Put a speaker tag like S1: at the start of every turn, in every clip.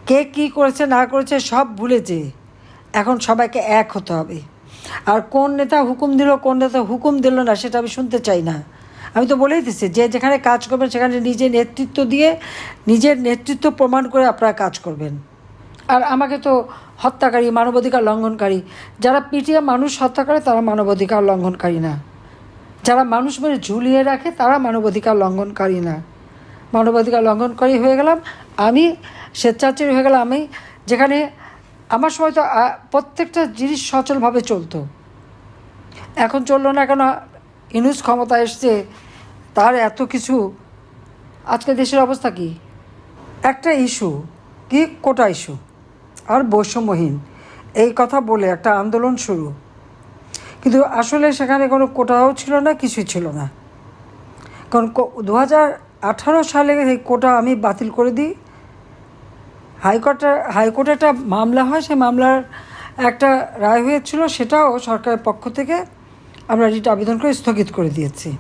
S1: কে কী করেছে না করেছে সব ভুলেছে। এখন সবাইকে এক হতে হবে। আর কোন নেতা হুকুম দিল কোন নেতা হুকুম দিল না সেটা আমি শুনতে চাই না। আমি তো বলেই দিচ্ছি যে যেখানে কাজ করবেন সেখানে নিজের নেতৃত্ব দিয়ে নিজের নেতৃত্ব প্রমাণ করে আপনারা কাজ করবেন। আর আমাকে তো হত্যাকারী, মানবাধিকার লঙ্ঘনকারী, যারা পিটিয়ে মানুষ হত্যা করে তারা মানবাধিকার লঙ্ঘনকারী না, যারা মানুষ মেরে ঝুলিয়ে রাখে তারা মানবাধিকার লঙ্ঘনকারী না। মানবাধিকার লঙ্ঘনকারী হয়ে গেলাম আমি, স্বেচ্ছাচারী হয়ে গেলাম আমি। যেখানে আমার সময় তো প্রত্যেকটা জিনিস সচলভাবে চলতো, এখন চললো না কেন? ইউনূস ক্ষমতা এসছে, তার এত কিছু। আজকে দেশের অবস্থা কি? একটা ইস্যু কি, কোটা ইস্যু আর বৈষম্যহীন, এই কথা বলে একটা আন্দোলন শুরু, কিন্তু আসলে সেখানে কোনো কোটাও ছিল না, কিছুই ছিল না। কারণ 2018 সালে এই কোটা আমি বাতিল করে দিই। হাইকোর্টে একটা মামলা হয়, সেই মামলার একটা রায় হয়েছিল, সেটাও সরকারের পক্ষ থেকে আমরা রিট আবেদন করে স্থগিত করে দিয়েছি।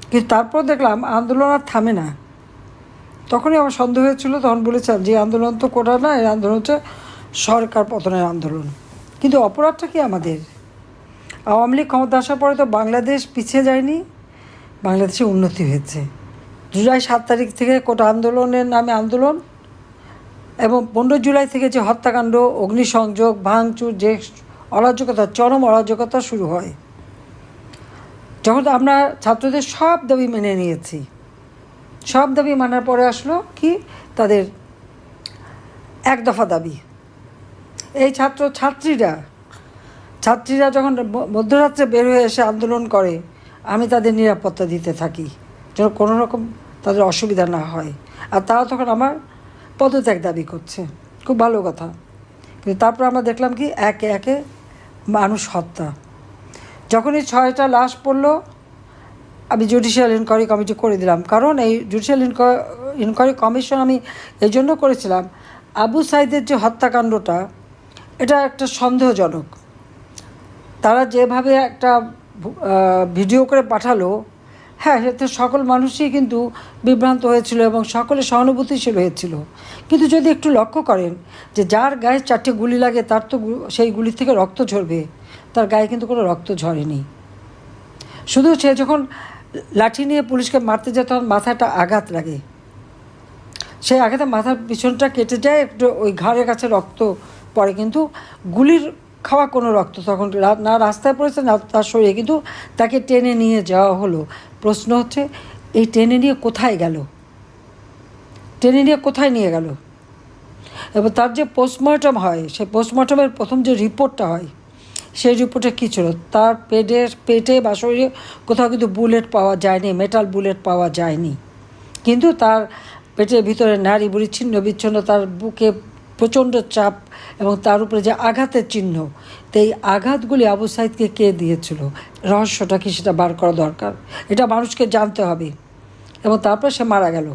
S1: কিন্তু তারপর দেখলাম আন্দোলন আর থামে না। তখনই আমার সন্দেহ হয়েছিল, তখন বলেছিলাম যে আন্দোলন তো কোটা না, এই আন্দোলন হচ্ছে সরকার পতনের আন্দোলন। কিন্তু অপরাধটা কি আমাদের? আওয়ামী লীগ ক্ষমতা আসার পরে তো বাংলাদেশ পিছিয়ে যায়নি, বাংলাদেশে উন্নতি হয়েছে। জুলাই 7 তারিখ থেকে কোটা আন্দোলনের নামে আন্দোলন, এবং 15 জুলাই থেকে যে হত্যাকাণ্ড, অগ্নিসংযোগ, ভাঙচুর, যে অরাজকতা, চরম অরাজকতা শুরু হয়, যখন আমরা ছাত্রদের সব দাবি মেনে নিয়েছি, সব দাবি মানার পরে আসলো কি, তাদের এক দফা দাবি। এই ছাত্রীরা যখন মধ্যরাত্রে বের হয়ে এসে আন্দোলন করে, আমি তাদের নিরাপত্তা দিতে থাকি যেন কোনো রকম তাদের অসুবিধা না হয়। আর তারা তখন আমার পদত্যাগ দাবি করছে, খুব ভালো কথা। কিন্তু তারপর আমরা দেখলাম কি, একে একে মানুষ হত্যা। যখনই 6টা লাশ পড়লো, আমি জুডিশিয়াল ইনকোয়ারি কমিটি করে দিলাম। কারণ এই জুডিশিয়াল ইনকোয়ারি কমিশন আমি এই জন্য করেছিলাম, আবু সাইদের যে হত্যাকাণ্ডটা, এটা একটা সন্দেহজনক। তারা যেভাবে একটা ভিডিও করে পাঠালো, হ্যাঁ, এতে সকল মানুষই কিন্তু বিভ্রান্ত হয়েছিল এবং সকলে সহানুভূতিশীল হয়েছিল। কিন্তু যদি একটু লক্ষ্য করেন যে যার গায়ে 4টে গুলি লাগে তার তো সেই গুলি থেকে রক্ত ঝরবে, তার গায়ে কিন্তু কোনো রক্ত ঝরেনি। শুধু সে যখন লাঠি নিয়ে পুলিশকে মারতে যায় তখন মাথাটা আঘাত লাগে, সেই আঘাতে মাথার পিছনটা কেটে যায়, একটু ওই ঘাড়ের কাছে রক্ত পড়ে, কিন্তু গুলির খাওয়া কোনো রক্ত তখন না রাস্তায় পড়েছে না তার শরীরে, কিন্তু তাকে টেনে নিয়ে যাওয়া হলো। প্রশ্ন হচ্ছে, এই টেনে নিয়ে কোথায় গেল? টেনে নিয়ে কোথায় নিয়ে গেল? এবং তার যে পোস্টমর্টম হয়, সেই পোস্টমর্টমের প্রথম যে রিপোর্টটা হয়, সেই রিপোর্টে কী ছিল? তার পেটে বা শরীরে কোথাও কিন্তু বুলেট পাওয়া যায়নি, মেটাল বুলেট পাওয়া যায়নি, কিন্তু তার পেটের ভিতরে নাড়ি বুড়ি ছিন্ন বিচ্ছিন্ন, তার বুকে প্রচণ্ড চাপ এবং তার উপরে যে আঘাতের চিহ্ন, তো এই আঘাতগুলি আবু সাইদকে কে দিয়েছিল, রহস্যটা কি সেটা বার করা দরকার। এটা মানুষকে জানতে হবে। এবং তারপর সে মারা গেল,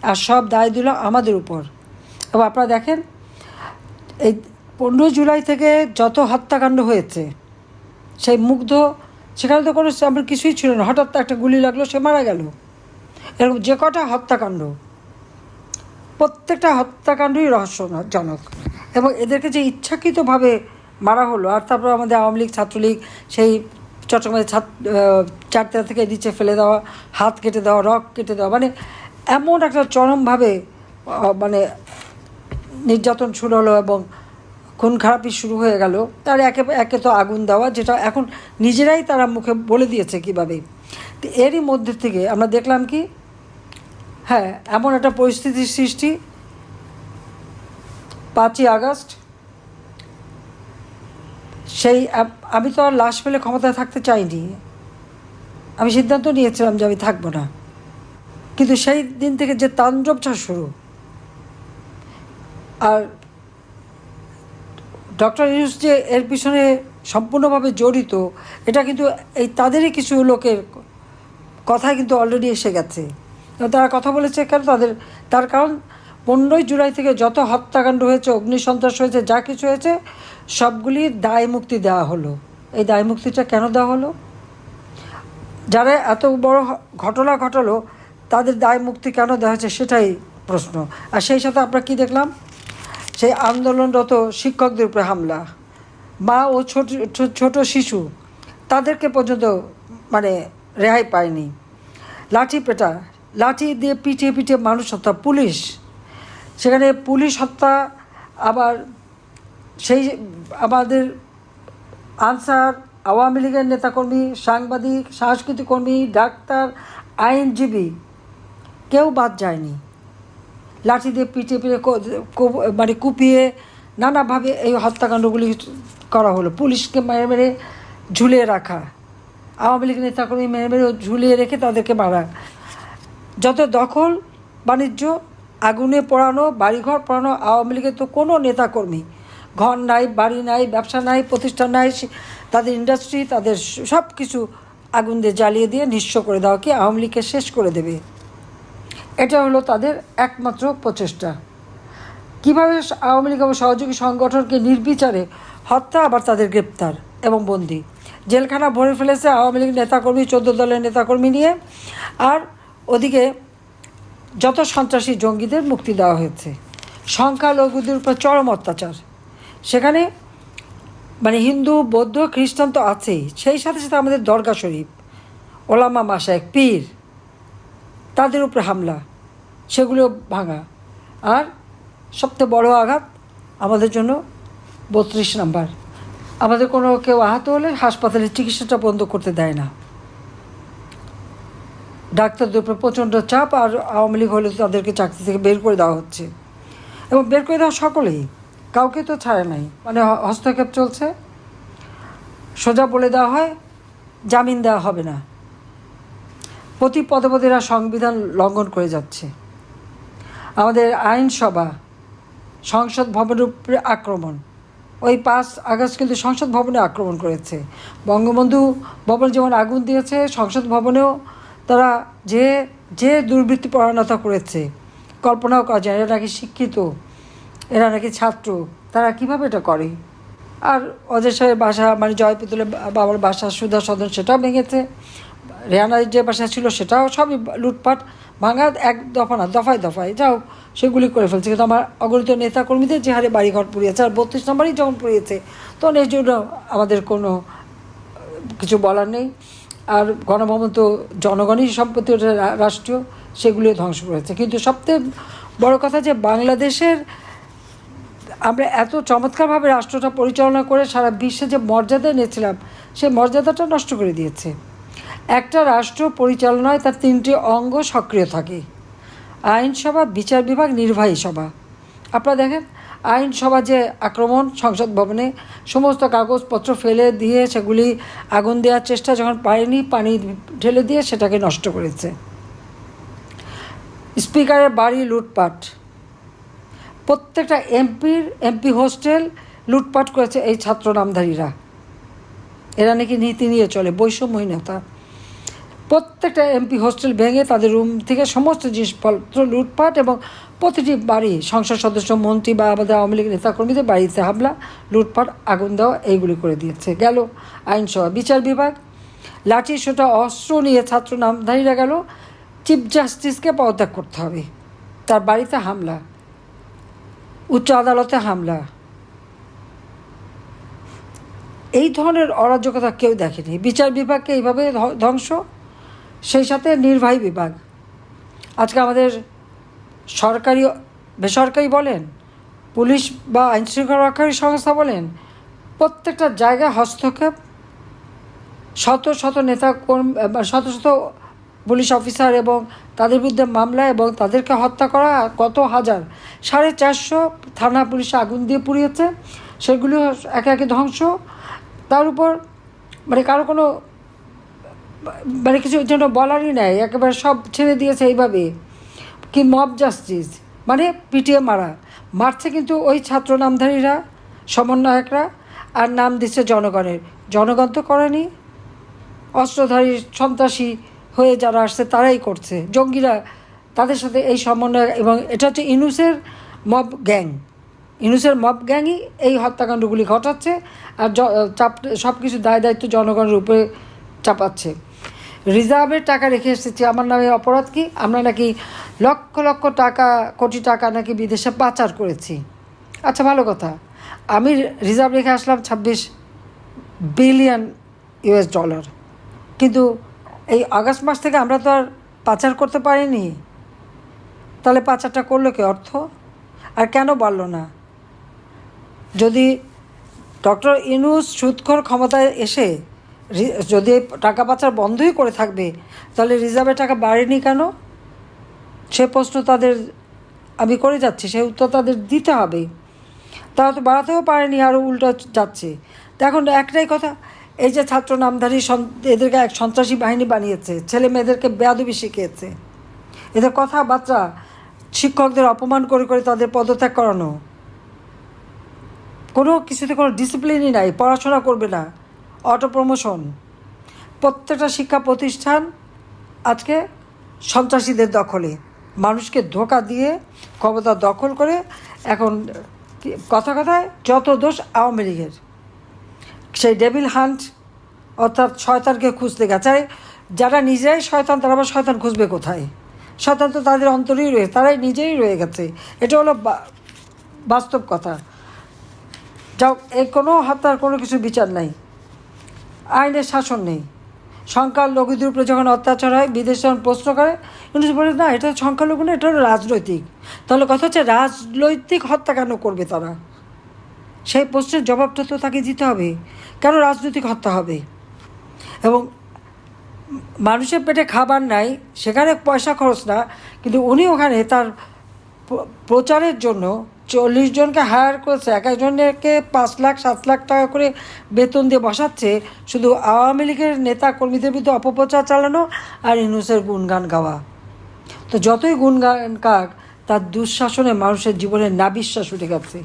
S1: আর সব দায় দিল আমাদের উপর। এবং আপনারা দেখেন, এই 15 জুলাই থেকে যত হত্যাকাণ্ড হয়েছে, সেই মুগ্ধ, সেখানে তো কোনো আমার কিছুই ছিল না, হঠাৎ একটা গুলি লাগলো, সে মারা গেল। এরকম যে কটা হত্যাকাণ্ড, প্রত্যেকটা হত্যাকাণ্ডই রহস্যজনক, এবং এদেরকে যে ইচ্ছাকৃতভাবে মারা হলো। আর তারপর আমাদের আওয়ামী লীগ, ছাত্রলীগ, সেই চট্টগ্রামের 4তলা থেকে নিচে ফেলে দেওয়া, হাত কেটে দেওয়া, রক কেটে দেওয়া, মানে এমন একটা চরমভাবে মানে নির্যাতন শুরু হলো এবং খুন খারাপি শুরু হয়ে গেল। তার একে একে তো আগুন দেওয়া, যেটা এখন নিজেরাই তারা মুখে বলে দিয়েছে কীভাবে। তো এরই মধ্যে থেকে আমরা দেখলাম কি, হ্যাঁ, এমন একটা পরিস্থিতির সৃষ্টি। 5ই আগস্ট, সেই আমি তো আর লাশ ফেলে ক্ষমতায় থাকতে চাইনি, আমি সিদ্ধান্ত নিয়েছিলাম যে আমি থাকবো না। কিন্তু সেই দিন থেকে যে তাণ্ডবটা শুরু, আর ডক্টর ইউনূস যে এর পিছনে সম্পূর্ণভাবে জড়িত, এটা কিন্তু এই তাদেরই কিছু লোকের কথাই কিন্তু অলরেডি এসে গেছে। তারা কথা বলেছে কেন, তার কারণ 15 জুলাই থেকে যত হত্যাকাণ্ড হয়েছে, অগ্নিসন্ত্রাস হয়েছে, যা কিছু হয়েছে, সবগুলির দায় মুক্তি দেওয়া হলো। এই দায় মুক্তিটা কেন দেওয়া হলো? যারা এত বড় ঘটনা ঘটালো তাদের দায় মুক্তি কেন দেওয়া হয়েছে, সেটাই প্রশ্ন। আর সেই সাথে আমরা কি দেখলাম, সেই আন্দোলনরত শিক্ষকদের উপরে হামলা, মা ও ছোট শিশু তাদেরকে পর্যন্ত মানে রেহাই পায়নি। লাঠি দিয়ে পিটিয়ে পিটিয়ে মানুষ হত্যা, পুলিশ, সেখানে পুলিশ হত্যা। আবার সেই আমাদের আনসার, আওয়ামী লীগের নেতাকর্মী, সাংবাদিক, সাংস্কৃতিক কর্মী, ডাক্তার, আইনজীবী কেউ বাদ যায়নি। লাঠি দিয়ে পিটিয়ে পিটিয়ে মানে কুপিয়ে নানাভাবে এই হত্যাকাণ্ডগুলি করা হলো। পুলিশকে মেরে মেরে ঝুলিয়ে রাখা, আওয়ামী লীগ নেতাকর্মী মেরে মেরে ঝুলিয়ে রেখে তাদেরকে মারা, যত দখল বাণিজ্য, আগুনে পোড়ানো, বাড়িঘর পোড়ানো। আওয়ামী লীগের তো কোনো নেতাকর্মী ঘর নাই, বাড়ি নাই, ব্যবসা নাই, প্রতিষ্ঠান নাই, তাদের ইন্ডাস্ট্রি, তাদের সব কিছু আগুন দিয়ে জ্বালিয়ে দিয়ে নিঃস্ব করে দেওয়া, কি আওয়ামী লীগকে শেষ করে দেবে। এটা হলো তাদের একমাত্র প্রচেষ্টা। কীভাবে আওয়ামী লীগ এবং সহযোগী সংগঠনকে নির্বিচারে হত্যা, আবার তাদের গ্রেপ্তার এবং বন্দি, জেলখানা ভরে ফেলেছে আওয়ামী লীগ নেতাকর্মী, 14 দলের নেতাকর্মী নিয়ে। আর ওদিকে যত সন্ত্রাসী জঙ্গিদের মুক্তি দেওয়া হয়েছে। সংখ্যালঘুদের উপর চরম অত্যাচার, সেখানে মানে হিন্দু, বৌদ্ধ, খ্রিস্টান তো আছেই, সেই সাথে সাথে আমাদের দরগা শরীফ, ওলামা মাশায়েখ, পীর, তাদের উপরে হামলা, সেগুলো ভাঙা। আর সবচেয়ে বড় আঘাত আমাদের জন্য 32 নাম্বার, আমাদের কোনো কেউ আহত হলে হাসপাতালে চিকিৎসাটা বন্ধ করতে দেয় না। ডাক্তারদের উপরে প্রচণ্ড চাপ, আর আওয়ামী লীগ হলে তাদেরকে চাকরি থেকে বের করে দেওয়া হচ্ছে, এবং বের করে দেওয়া সকলেই, কাউকে তো ছাড়ে নাই, মানে হস্তক্ষেপ চলছে। সোজা বলে দেওয়া হয় জামিন দেওয়া হবে না। প্রতি পদে পদে এরা সংবিধান লঙ্ঘন করে যাচ্ছে। আমাদের আইনসভা, সংসদ ভবনের উপরে আক্রমণ, ওই 5 আগস্ট কিন্তু সংসদ ভবনে আক্রমণ করেছে। বঙ্গবন্ধু ভবন যেমন আগুন দিয়েছে, সংসদ ভবনেও তারা যে দুর্বৃত্তি পরায়ণতা করেছে, কল্পনাও করা যায়। এরা নাকি শিক্ষিত, এরা নাকি ছাত্র, তারা কিভাবে এটা করে। আর অজয় সাহেবের বাসা, মানে জয়পুতুলের বাবার বাসা সুধা সদন, সেটাও ভেঙেছে। রেহানার যে বাসা ছিল সেটাও সবই লুটপাট, ভাঙা, এক দফা না, দফায় দফায় যাও সেগুলি করে ফেলছে। কিন্তু আমার অগণিত নেতাকর্মীদের যে হারে বাড়িঘর পুড়িয়েছে, আর 32 নম্বরই যখন পুড়িয়েছে, তখন এর জন্য আমাদের কোনো কিছু বলার নেই। আর গণভবন তো জনগণই সম্পত্তি, ওটা রাষ্ট্রীয়, সেগুলিও ধ্বংস করেছে। কিন্তু সবচেয়ে বড় কথা যে বাংলাদেশের আমরা এত চমৎকারভাবে রাষ্ট্রটা পরিচালনা করে সারা বিশ্বে যে মর্যাদা নিয়েছিলাম, সেই মর্যাদাটা নষ্ট করে দিয়েছে। একটা রাষ্ট্র পরিচালনায় তার 3টি অঙ্গ সক্রিয় থাকে: আইনসভা, বিচার বিভাগ, নির্বাহী সভা। আপনারা দেখেন আইনসভা যে আক্রমণ, সংসদ ভবনে সমস্ত কাগজপত্র ফেলে দিয়ে সেগুলি আগুন দেওয়ার চেষ্টা, যখন পারেনি পানি ঢেলে দিয়ে সেটাকে নষ্ট করেছে। স্পিকারের বাড়ি লুটপাট, প্রত্যেকটা এমপি হোস্টেল লুটপাট করেছে এই ছাত্র নামধারীরা। এরা নাকি নীতি নিয়ে চলে, বৈষম্যহীনতা। প্রত্যেকটা এমপি হোস্টেল ভেঙে তাদের রুম থেকে সমস্ত জিনিসপত্র লুটপাট, এবং প্রতিটি বাড়ি, সংসদ সদস্য, মন্ত্রী বা আমাদের আওয়ামী লীগ নেতাকর্মীদের বাড়িতে হামলা, লুটপাট, আগুন দেওয়া, এইগুলি করে দিয়েছে। গেল আইনসভা। বিচার বিভাগ, লাঠি সোটা অস্ত্র নিয়ে ছাত্র নামধারীরা গেল, চিফ জাস্টিসকে পদত্যাগ করতে হবে, তার বাড়িতে হামলা, উচ্চ আদালতে হামলা। এই ধরনের অরাজকতা কেউ দেখেনি। বিচার বিভাগকে এইভাবে ধ্বংস, সেই সাথে নির্বাহী বিভাগ। আজকে আমাদের সরকারি, বেসরকারি বলেন, পুলিশ বা আইনশৃঙ্খলা রক্ষাকারী সংস্থা বলেন, প্রত্যেকটা জায়গায় হস্তক্ষেপ, শত শত নেতাকর্মী, শত শত পুলিশ অফিসার এবং তাদের বিরুদ্ধে মামলা, এবং তাদেরকে হত্যা করা, কত হাজার, 450 থানা পুলিশে আগুন দিয়ে পুড়িয়েছে, সেগুলিও একে একে ধ্বংস। তার উপর মানে কারো কোনো মানে কিছু জন্য বলারই নাই, একেবারে সব ছেড়ে দিয়েছে এইভাবে। কি মব জাস্টিস, মানে পিটিয়ে মারছে কিন্তু ওই ছাত্র নামধারীরা, সমন্বয়করা, আর নাম দিচ্ছে জনগণের। জনগণ তো করেনি, অস্ত্রধারী সন্ত্রাসী হয়ে যারা আসছে তারাই করছে, জঙ্গিরা, তাদের সাথে এই সমন্বয়। এবং এটা হচ্ছে ইউনূসের মব গ্যাং, ইউনূসের মব গ্যাংই এই হত্যাকাণ্ডগুলি ঘটাচ্ছে, আর সব কিছু দায় দায়িত্ব জনগণের উপরে চাপাচ্ছে। রিজার্ভের টাকা রেখে এসেছি, আমার নামে অপরাধ কি? আমরা নাকি লক্ষ লক্ষ টাকা, কোটি টাকা নাকি বিদেশে পাচার করেছি। আচ্ছা, ভালো কথা। আমি রিজার্ভ রেখে আসলাম 26 বিলিয়ন ইউএস ডলার, কিন্তু এই আগস্ট মাস থেকে আমরা তো আর পাচার করতে পারিনি। তাহলে পাচারটা করলো কে? অর্থ। আর কেন বাড়লো না? যদি ডক্টর ইউনূস সুদখোর ক্ষমতায় এসে যদি টাকা পাচার বন্ধই করে থাকবে, তাহলে রিজার্ভের টাকা বাড়েনি কেন? সে প্রশ্ন তাদের আমি করে যাচ্ছি, সেই উত্তর তাদের দিতে হবে। তারা তো বাড়াতেও পারেনি, আরও উল্টো যাচ্ছে। তো এখন একটাই কথা, এই যে ছাত্র নামধারী এদেরকে এক সন্ত্রাসী বাহিনী বানিয়েছে, ছেলে মেয়েদেরকে বেয়াদবি শিখিয়েছে, এদের কথাবার্তা, শিক্ষকদের অপমান করে করে তাদের পদত্যাগ করানো, কোনো কিছুতে কোনো ডিসিপ্লিনই নাই, পড়াশোনা করবে না, অটো প্রমোশন। প্রত্যেকটা শিক্ষা প্রতিষ্ঠান আজকে সন্ত্রাসীদের দখলে, মানুষকে ধোঁকা দিয়ে ক্ষমতা দখল করে। এখন কথায় যত দোষ আওয়ামী লীগের। সেই ডেভিল হান্ট, অর্থাৎ শয়তানকে খুঁজতে গেছে। যারা নিজেরাই শয়তান, তারা আবার শয়তান খুঁজবে কোথায়? শয়তান তো তাদের অন্তরেই রয়েছে, তারাই নিজেই রয়ে গেছে। এটা হলো বাস্তব কথা। যাও, এই কোনো হত্যার কোনো কিছু বিচার নাই, আইনের শাসন নেই। সংখ্যালঘুদের উপরে যখন অত্যাচার হয়, বিদেশে যখন প্রশ্ন করে, ইউনূস বলে না, এটা সংখ্যালঘু না, এটা হলো রাজনৈতিক। তাহলে কথা হচ্ছে, রাজনৈতিক হত্যা কেন করবে তারা? সেই প্রশ্নের জবাবটা তো তাকে দিতে হবে, কেন রাজনৈতিক হত্যা হবে? এবং মানুষের পেটে খাবার নাই, সেখানে পয়সা খরচ না, কিন্তু উনি ওখানে তার প্রচারের জন্য 40 জনকে হায়ার করেছে, এক একজনকে 5 লাখ 7 লাখ টাকা করে বেতন দিয়ে বসাচ্ছে, শুধু আওয়ামী লীগের নেতা কর্মীদের বিরুদ্ধে অপপ্রচার চালানো আর ইউনূসের গুণগান গাওয়া। তো যতই গুণগান কাক, তার দুঃশাসনে মানুষের জীবনে নাবিশ্বাস উঠে গেছে,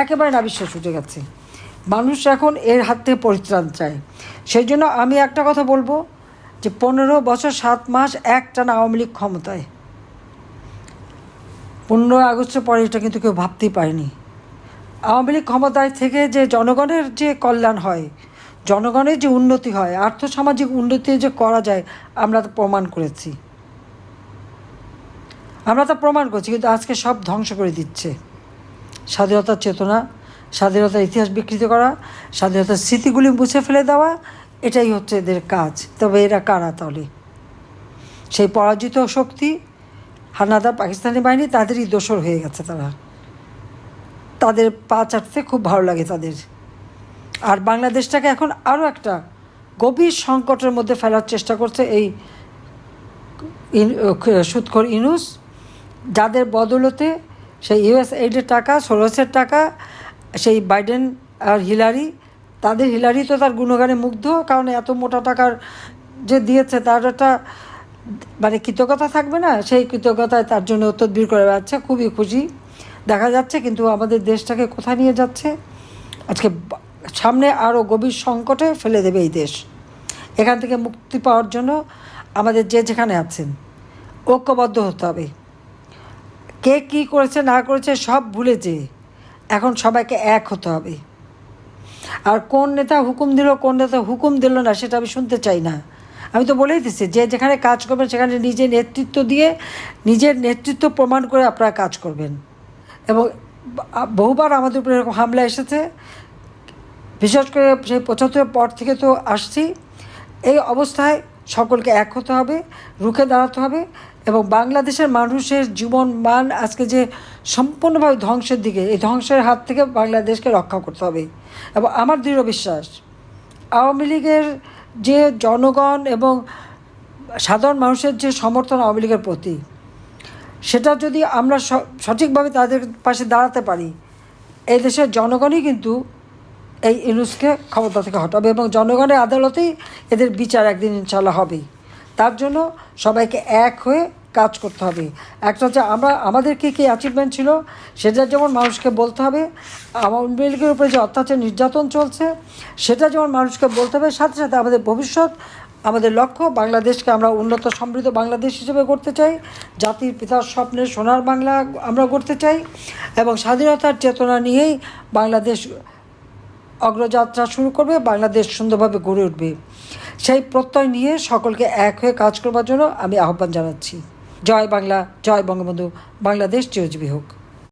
S1: একেবারে নাবিশ্বাস উঠে গেছে। মানুষ এখন এর হাত থেকে পরিত্রাণ চায়। সেই জন্য আমি একটা কথা বলবো, যে 15 বছর 7 মাস একটানা আওয়ামী লীগ ক্ষমতায়, 15 আগস্টের পরে এটা কিন্তু কেউ ভাবতেই পারেনি। আওয়ামী লীগ ক্ষমতায় থেকে যে জনগণের যে কল্যাণ হয়, জনগণের যে উন্নতি হয়, আর্থসামাজিক উন্নতি যে করা যায়, আমরা তো প্রমাণ করেছি। কিন্তু আজকে সব ধ্বংস করে দিচ্ছে। স্বাধীনতার চেতনা, স্বাধীনতার ইতিহাস বিকৃত করা, স্বাধীনতার স্মৃতিগুলি মুছে ফেলে দেওয়া, এটাই হচ্ছে এদের কাজ। তবে এরা কারা তাহলে? সেই পরাজিত শক্তি, হানাদার পাকিস্তানি বাহিনী, তাদেরই দোসর হয়ে গেছে। তাদের পা চাটতে খুব ভালো লাগে তাদের। আর বাংলাদেশটাকে এখন আরও একটা গভীর সংকটের মধ্যে ফেলার চেষ্টা করছে এই সুদখোর ইউনূস, যাদের বদৌলতে সেই ইউএসএইডের টাকা, সোরসের টাকা, সেই বাইডেন আর হিলারি তো তার গুণগানে মুগ্ধ, কারণ এত মোটা টাকার যে দিয়েছে, তার একটা মানে কৃতজ্ঞতা থাকবে না? সেই কৃতজ্ঞতায় তার জন্য তদবির করে বেড়াচ্ছে, খুবই খুশি দেখা যাচ্ছে। কিন্তু আমাদের দেশটাকে কোথায় নিয়ে যাচ্ছে? আজকে সামনে আরও গভীর সংকটে ফেলে দেবে এই দেশ। এখান থেকে মুক্তি পাওয়ার জন্য আমাদের যে যেখানে আছেন ঐক্যবদ্ধ হতে হবে। কে কী করেছে না করেছে সব ভুলে যেয়ে এখন সবাইকে এক হতে হবে। আর কোন নেতা হুকুম দিল, কোন নেতা হুকুম দিল না, সেটা আমি শুনতে চাই না। আমি তো বলেই দিচ্ছি, যে যেখানে কাজ করবেন সেখানে নিজে নেতৃত্ব দিয়ে, নিজের নেতৃত্ব প্রমাণ করে আপনারা কাজ করবেন। এবং বহুবার আমাদের উপরে এরকম হামলা এসেছে, বিশেষ করে সেই 75 পর থেকে তো আসছি। এই অবস্থায় সকলকে এক হতে হবে, রুখে দাঁড়াতে হবে। এবং বাংলাদেশের মানুষের জীবন মান আজকে যে সম্পূর্ণভাবে ধ্বংসের দিকে, এই ধ্বংসের হাত থেকে বাংলাদেশকে রক্ষা করতে হবে। এবং আমার দৃঢ় বিশ্বাস, আওয়ামী লীগের যে জনগণ এবং সাধারণ মানুষের যে সমর্থন আওয়ামী লীগের প্রতি, সেটা যদি আমরা সঠিকভাবে তাদের পাশে দাঁড়াতে পারি, এই দেশের জনগণই কিন্তু এই ইউনূসকে ক্ষমতা থেকে হটাবে এবং জনগণের আদালতেই এদের বিচার একদিন ইনশাল্লাহ হবেই। তার জন্য সবাইকে এক হয়ে কাজ করতে হবে। একটা হচ্ছে আমাদের কী কী অ্যাচিভমেন্ট ছিল, সেটা যেমন মানুষকে বলতে হবে। আওয়ামী লীগের উপরে যে অত্যাচার নির্যাতন চলছে, সেটা যেমন মানুষকে বলতে হবে। সাথে সাথে আমাদের ভবিষ্যৎ, আমাদের লক্ষ্য, বাংলাদেশকে আমরা উন্নত সমৃদ্ধ বাংলাদেশ হিসেবে গড়তে চাই। জাতির পিতার স্বপ্নের সোনার বাংলা আমরা গড়তে চাই এবং স্বাধীনতার চেতনা নিয়েই বাংলাদেশ অগ্রযাত্রা শুরু করবে, বাংলাদেশ সুন্দরভাবে গড়ে উঠবে। সেই প্রত্যয় নিয়ে সকলকে এক হয়ে কাজ করবার জন্য আমি আহ্বান জানাচ্ছি। জয় বাংলা, জয় বঙ্গবন্ধু, বাংলাদেশ চিরজীবী হোক।